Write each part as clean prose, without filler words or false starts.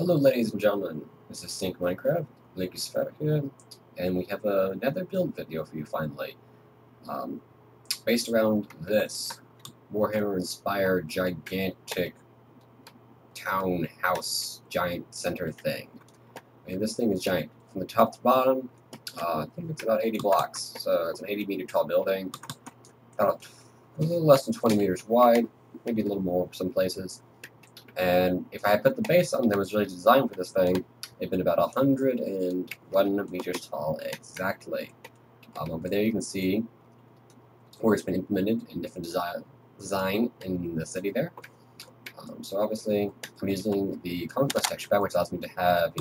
Hello ladies and gentlemen, this is Sync Minecraft, Link is here, and we have another build video for you finally. Based around this Warhammer inspired gigantic townhouse giant center thing. I mean, this thing is giant. From the top to bottom, I think it's about 80 blocks, so it's an 80-meter tall building, about a little less than 20 meters wide, maybe a little more some places. And if I had put the base on that was really designed for this thing, it'd been about 101 meters tall exactly. Over there you can see where it's been implemented in different design in the city there. So obviously I'm using the conquest texture pack, which allows me to have,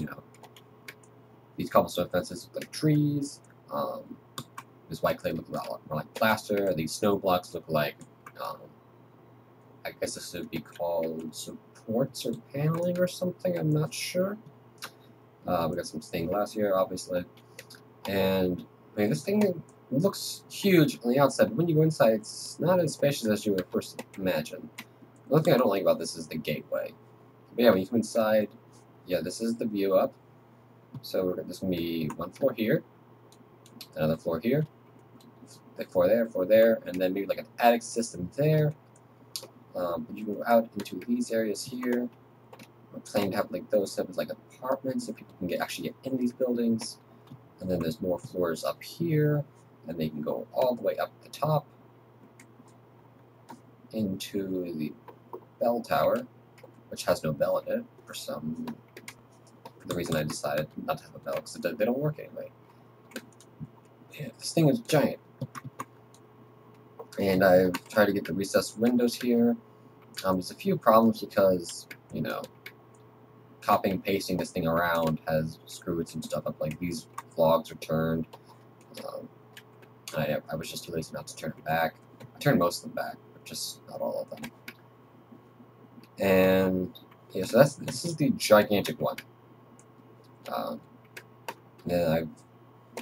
these cobblestone fences look like trees. This white clay look more like plaster. These snow blocks look like, I guess this would be called supports or paneling or something, I'm not sure. We got some stained glass here, obviously. And, I mean, this thing looks huge on the outside, but when you go inside, it's not as spacious as you would first imagine. The only thing I don't like about this is the gateway. But yeah, when you come inside, yeah, this is the view up. So this is going to be one floor here, another floor here, floor there, and then maybe like an attic system there. But you go out into these areas here. We're planning to have like those types of like apartments so people can actually get in these buildings. And then there's more floors up here, and they can go all the way up the top into the bell tower, which has no bell in it for the reason I decided not to have a bell, because they don't work anyway. Yeah, this thing is giant. And I've tried to get the recessed windows here. There's a few problems because, copying and pasting this thing around has screwed some stuff up. Like these logs are turned. I was just too lazy not to turn them back. I turned most of them back, but just not all of them. And yeah, so this is the gigantic one. Then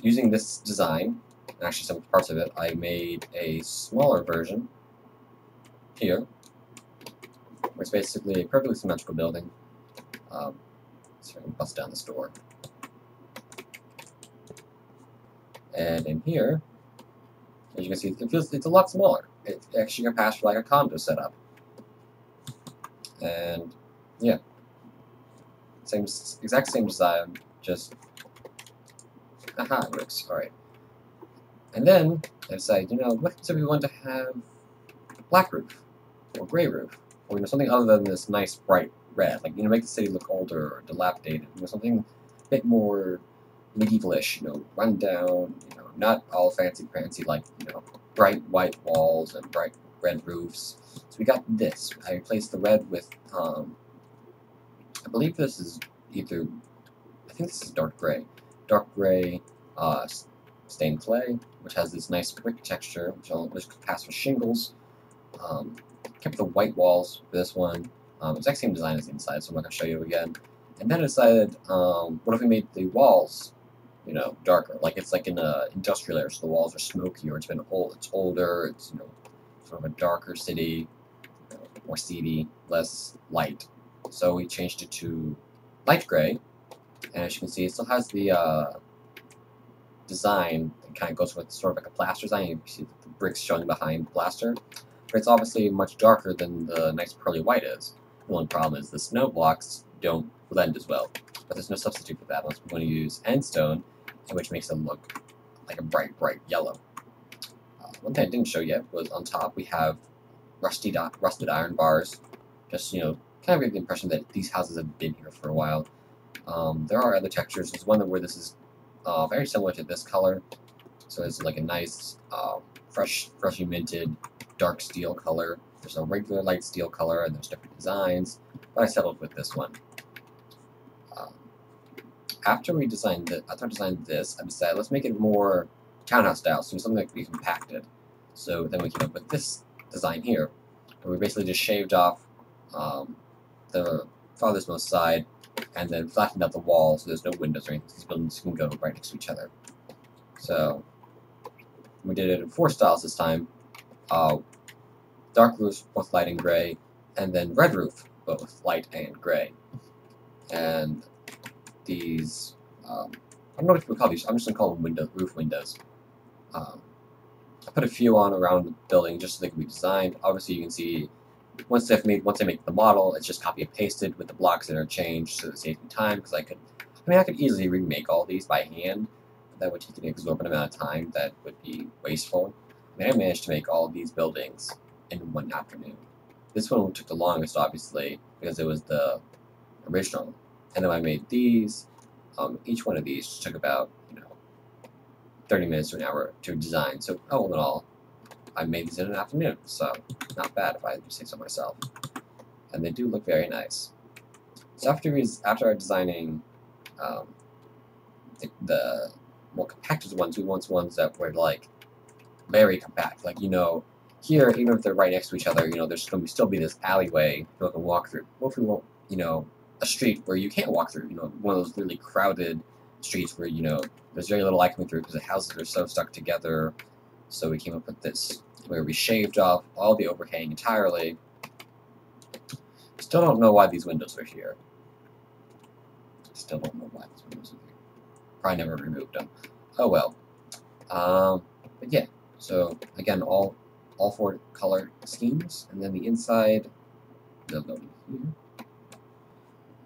using this design, and actually some parts of it, I made a smaller version here, where it's basically a perfectly symmetrical building. So I can bust down this door. And in here, as you can see, it's a lot smaller. It actually can pass for like a condo setup. And yeah, exact same design, just aha, it works. All right. And then I decided, what if we want to have black roof or gray roof, or something other than this nice bright red, like make the city look older or dilapidated, something a bit more medievalish, run down, not all fancy like bright white walls and bright red roofs. So we got this. I replaced the red with I believe this is I think this is dark gray stained clay, which has this nice brick texture, which could pass for shingles. Kept the white walls for this one. Exact same design as the inside, so I'm not going to show you again. And then I decided, what if we made the walls, darker? Like it's like in an industrial area, so the walls are smoky, or it's older, it's, sort of a darker city, more seedy, less light. So we changed it to light gray, and as you can see, it still has the design that kind of goes with sort of like a plaster design. You see the bricks showing behind plaster, but it's obviously much darker than the nice pearly white is. The only problem is the snow blocks don't blend as well, but there's no substitute for that unless we're going to use endstone, which makes them look like a bright yellow. One thing I didn't show yet was on top we have rusted iron bars, just kind of give the impression that these houses have been here for a while. There are other textures. There's one where this is very similar to this color, so it's like a nice freshly minted dark steel color. There's a regular light steel color, and there's different designs, but I settled with this one. After I designed this, I decided let's make it more townhouse style, so something that can be compacted. So then we came up with this design here, where we basically just shaved off the farthest most side, and then flattened out the wall so there's no windows or anything. These buildings can go right next to each other. So we did it in 4 styles this time. Dark roof, both light and gray, and then red roof, both light and gray. and these, I don't know what we call these, I'm just going to call them roof windows. I put a few on around the building just so they can be designed. Obviously you can see, once I make the model, it's just copy and pasted with the blocks that are changed, so it saves me time, because I could easily remake all these by hand. That would take an exorbitant amount of time that would be wasteful. I managed to make all these buildings in one afternoon. This one took the longest, obviously, because it was the original. And then I made these. Each one of these took about, 30 minutes to an hour to design. So all in all, I made these in an afternoon. So not bad if I do say so myself. And they do look very nice. So after designing the more compacted ones, we want ones that were like very compact. Like, here, even if they're right next to each other, there's going to still be this alleyway people can walk through. What if we want, a street where you can't walk through, one of those really crowded streets where, there's very little light coming through because the houses are so stuck together. So we came up with this, where we shaved off all the overhang entirely. Still don't know why these windows are here. Still don't know why these windows are here. Probably never removed them. Oh well. But yeah. So again, all 4 color schemes, and then the inside, the building here,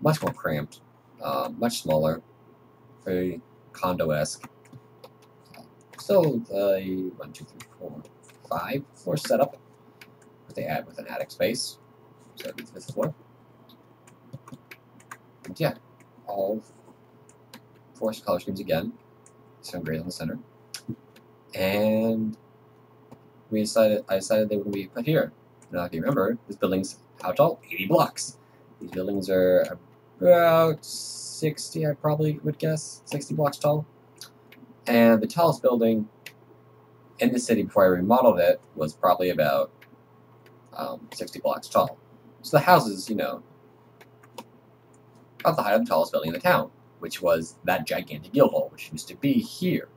much more cramped, much smaller, very condo-esque. Still, 1, 2, 3, 4, 5 floor setup. But they add with an attic space, so it's this floor. And yeah, all 4 color schemes again. Some gray on the center, and I decided they were going to be put here. Now, if you remember, this building's how tall? 80 blocks. These buildings are about 60, I probably would guess, 60 blocks tall. And the tallest building in the city before I remodeled it was probably about 60 blocks tall. So the houses, about the height of the tallest building in the town, which was that gigantic guild hall, which used to be here.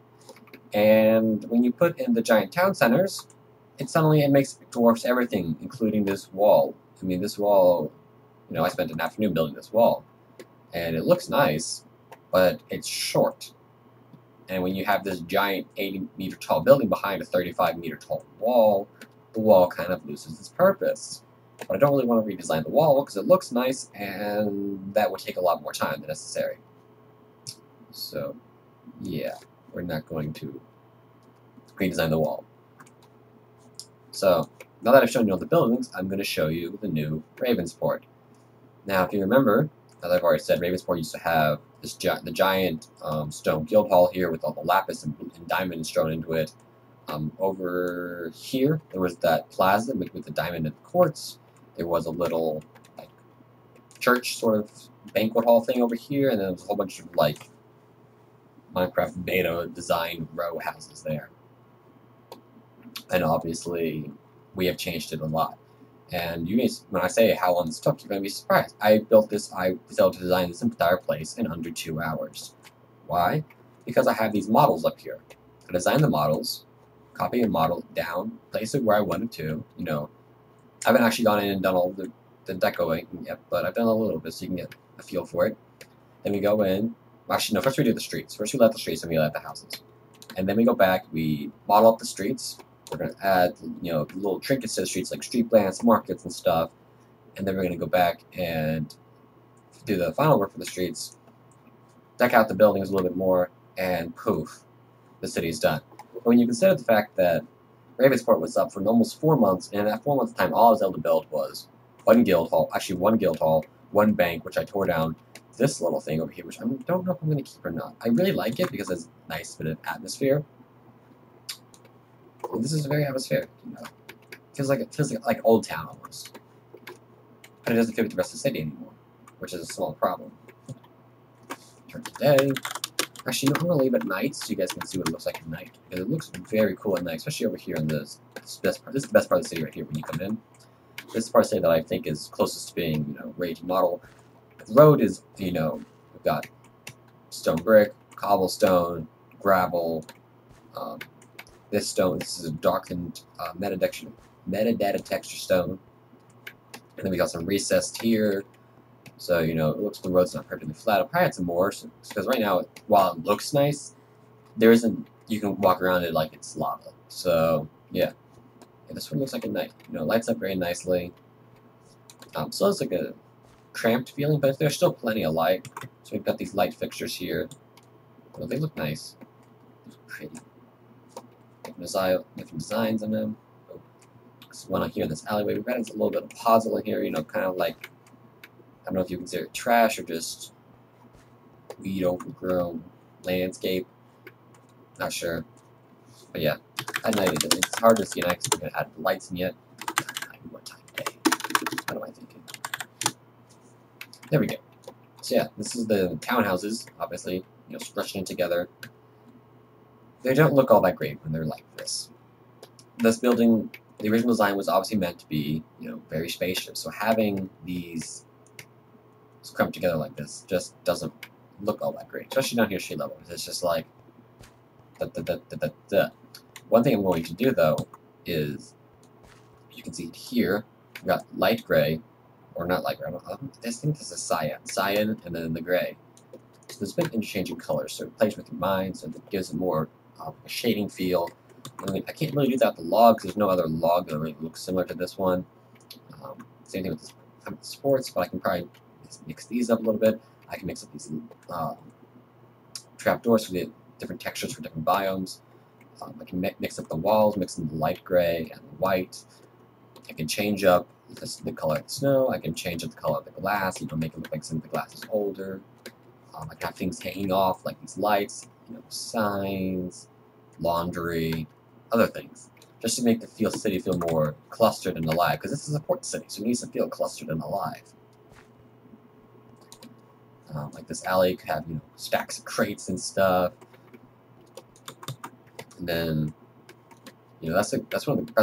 And when you put in the giant town centers, it dwarfs everything, including this wall. I mean, this wall, I spent an afternoon building this wall, and it looks nice, but it's short. And when you have this giant 80-meter tall building behind a 35-meter tall wall, the wall kind of loses its purpose. But I don't really want to redesign the wall because it looks nice, and that would take a lot more time than necessary. So, yeah, we're not going to redesign the wall. So, now that I've shown you all the buildings, I'm going to show you the new Ravensport. Now, if you remember, as I've already said, Ravensport used to have the giant stone guild hall here with all the lapis and diamonds thrown into it. Over here, there was that plaza with the diamond and the quartz. There was a little church sort of banquet hall thing over here, and then there was a whole bunch of Minecraft beta design row houses there. And obviously, we have changed it a lot. And when I say how long this took, you're going to be surprised. I was able to design this entire place in under 2 hours. Why? Because I have these models up here. I designed the models, copy a model down, place it where I wanted to. I haven't actually gone in and done all the decoing yet, but I've done a little bit so you can get a feel for it. Then we go in. Actually, no, first we do the streets. First we let the streets, and we let the houses. And then we go back, we model up the streets. We're going to add, little trinkets to the streets, like street lamps, markets, and stuff. And then we're going to go back and do the final work for the streets, deck out the buildings a little bit more, and poof, the city's done. But when you consider the fact that Ravensport was up for almost 4 months, and in that 4 months time, all I was able to build was one guild hall, one bank, which I tore down, this little thing over here, which I don't know if I'm going to keep or not. I really like it because it's a nice bit of atmosphere. This is very atmospheric, It feels like Old Town almost. But it doesn't fit with the rest of the city anymore, which is a small problem. Turn to day. Actually, I'm going to leave it at night so you guys can see what it looks like at night. Because it looks very cool at night, especially over here in this best part. This is the best part of the city right here when you come in. This is the part of the city that I think is closest to being, ready to model. The road is, we've got stone brick, cobblestone, gravel, this is a darkened metadata texture stone. And then we got some recessed here. So, you know, it looks the road's not perfectly flat. I'll probably add some more, because right now, while it looks nice, there isn't, you can walk around it like it's lava. So, yeah. This one looks like a night, you know, lights up very nicely. So it's like a cramped feeling, but there's still plenty of light. So we've got these light fixtures here. Well, they look nice. They look pretty. Different designs on them. Oh, there's one on here in this alleyway. We've got a little bit of puzzle in here, you know, kind of like, I don't know if you consider it trash or just weed overgrown landscape. Not sure. But yeah, at night it's hard to see, and I haven't added lights in yet. What time of day? What am I thinking? There we go. So yeah, this is the townhouses, obviously, you know, stretching together. They don't look all that great when they're like this. This building, the original design was obviously meant to be, you know, very spacious. So having these clumped together like this just doesn't look all that great, especially down here street level. It's just like One thing I'm going to do though is, you can see it here. We've got light gray, or not light gray. I think this is cyan, and then the gray. So there's been interchanging colors, so it plays with your mind, so it gives it more a shading feel. I can't really do that with the log, because there's no other log that really looks similar to this one. Same thing with the sports, but I can probably mix these up a little bit. I can mix up these trapdoors so we get different textures for different biomes. I can mix up the walls, mix in the light gray and the white. I can change up the color of the snow. I can change up the color of the glass, you know, make it look like some of the glass is older. I can have things hanging off, like these lights, you know, signs, laundry, other things, just to make the city feel more clustered and alive, because this is a port city, so it needs to feel clustered and alive. Like this alley could have, you know, stacks of crates and stuff, and then, you know, that's probably the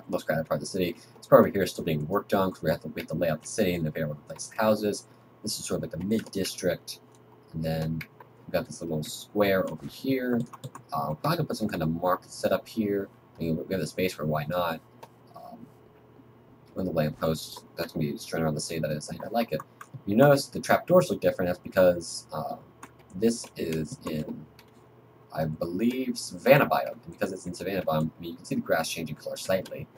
most crowded part of the city. This part over here is still being worked on, because we have to lay out the city and figure out where to place the houses. This is sort of like the mid-district, and then we've got this little square over here. Probably gonna put some kind of market set up here. I mean, we have the space for why not. With the lamppost, that's gonna be strung around the city. That is, I like it. You notice the trapdoors look different. That's because this is in, I believe, Savannah biome, and because it's in Savannah biome, I mean, you can see the grass changing color slightly.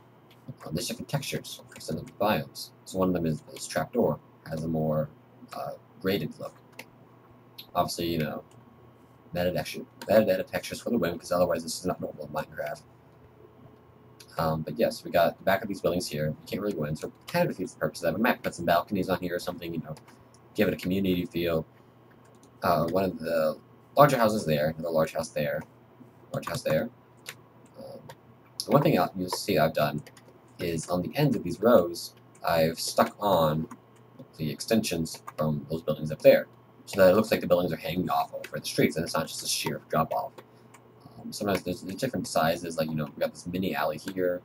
There's different textures for some of the biomes. So one of them is this trapdoor, has a more graded look. Obviously, you know, edited textures for the win, because otherwise this is not normal in Minecraft. But yes, we got the back of these buildings here. You can't really go in, so it kind of defeats the purpose of that. We might put some balconies on here or something, you know, give it a community feel. One of the larger houses there, another large house there, large house there. One thing you'll see I've done is on the ends of these rows, I've stuck on the extensions from those buildings up there, so that it looks like the buildings are hanging off over the streets, and it's not just a sheer drop-off. Sometimes there's different sizes, like, you know, we got this mini alley here,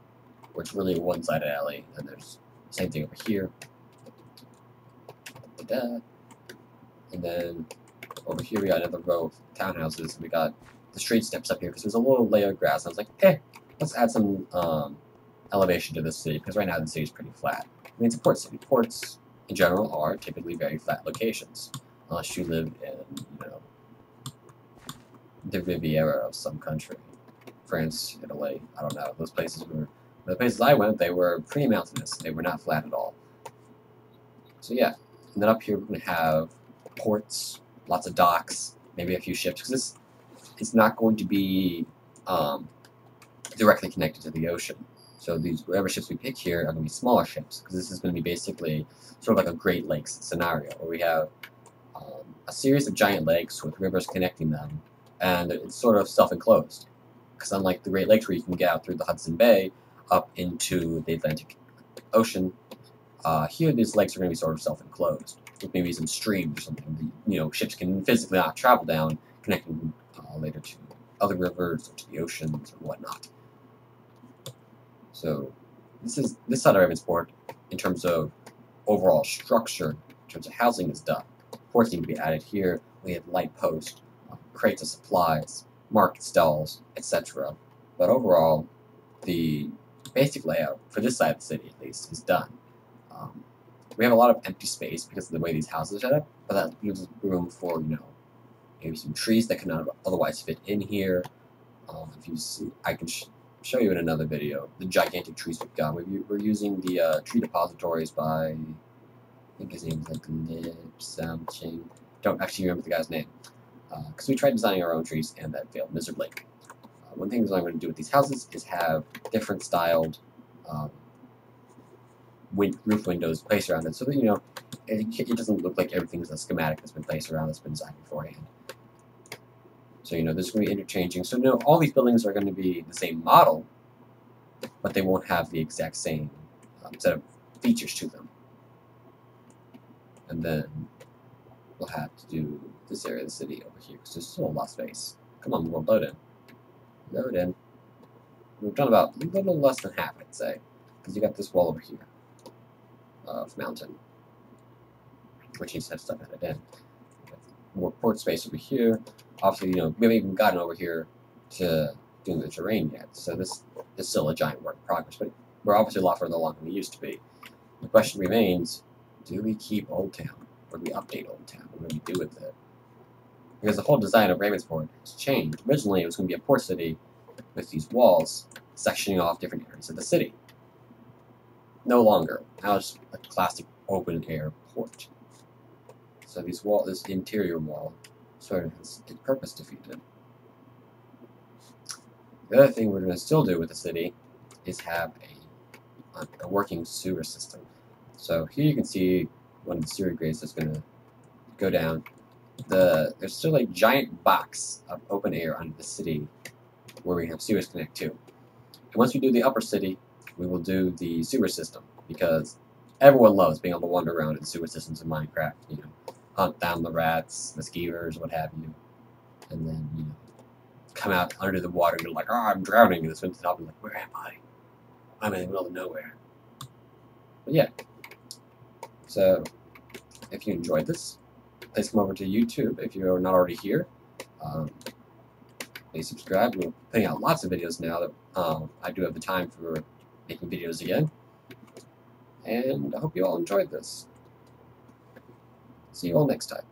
where it's really a one-sided alley, and there's the same thing over here. And then over here we got another row of townhouses, and we got the street steps up here, because there's a little layer of grass, and I was like, let's add some elevation to this city, because right now the city's pretty flat. I mean, it's a port city. Ports, in general, are typically very flat locations, unless you live in, you know, the Riviera of some country. France, Italy, I don't know. The places I went, they were pretty mountainous. They were not flat at all. So yeah, and then up here we're going to have ports, lots of docks, maybe a few ships, because this is not going to be directly connected to the ocean. So whatever ships we pick here are going to be smaller ships, because this is going to be basically sort of like a Great Lakes scenario, where we have a series of giant lakes with rivers connecting them, and it's sort of self-enclosed. Because unlike the Great Lakes, where you can get out through the Hudson Bay up into the Atlantic Ocean, here these lakes are going to be sort of self-enclosed, with maybe some streams or something. You know, ships can physically not travel down, connecting later to other rivers or to the oceans or whatnot. So this side of Ravensport, in terms of overall structure, in terms of housing, is done. Ports need to be added here. We have light posts, crates of supplies, market stalls, etc. But overall, the basic layout, for this side of the city at least, is done. We have a lot of empty space because of the way these houses are set up, but that leaves room for, you know, maybe some trees that cannot otherwise fit in here. If you see, I can show you in another video the gigantic trees we've got. We're using the tree depositories by, I think his name is like Nib something. Don't actually remember the guy's name. Because we tried designing our own trees and that failed miserably. One thing that I'm going to do with these houses is have different styled roof windows placed around it, so that, you know, it doesn't look like everything's a schematic that's been placed around that's been designed beforehand. So, you know, this is going to be interchanging. So, you know, all these buildings are going to be the same model, but they won't have the exact same set of features to them. And then we'll have to do this area of the city over here, because there's still a lot of space. Come on, we'll load in. Load in. We've done about a little less than half, I'd say, because you got this wall over here of mountain, which needs to have stuff added in. More port space over here. Obviously, you know, we haven't even gotten over here to doing the terrain yet, so this is still a giant work in progress, but we're obviously a lot further along than we used to be. The question remains, do we keep Old Town, or do we update Old Town? What do we do with it? Because the whole design of Ravensport has changed. Originally, it was going to be a port city with these walls sectioning off different areas of the city. No longer. Now it's a classic open-air port. So this interior wall sort of has its purpose defeated. The other thing we're going to still do with the city is have a working sewer system. So here you can see one of the sewer grates that's going to go down. There's still a giant box of open air under the city where we have sewers connect to. And once we do the upper city, we will do the sewer system, because everyone loves being able to wander around in sewer systems in Minecraft. You know, hunt down the rats, the skeevers, what have you, and then, you know, come out under the water and you're like, oh, I'm drowning, and swim to the top and like, where am I? I'm in the middle of nowhere. But yeah. So if you enjoyed this, please come over to YouTube if you're not already here. Please subscribe. We're putting out lots of videos now that I do have the time for making videos again. And I hope you all enjoyed this. See you all next time.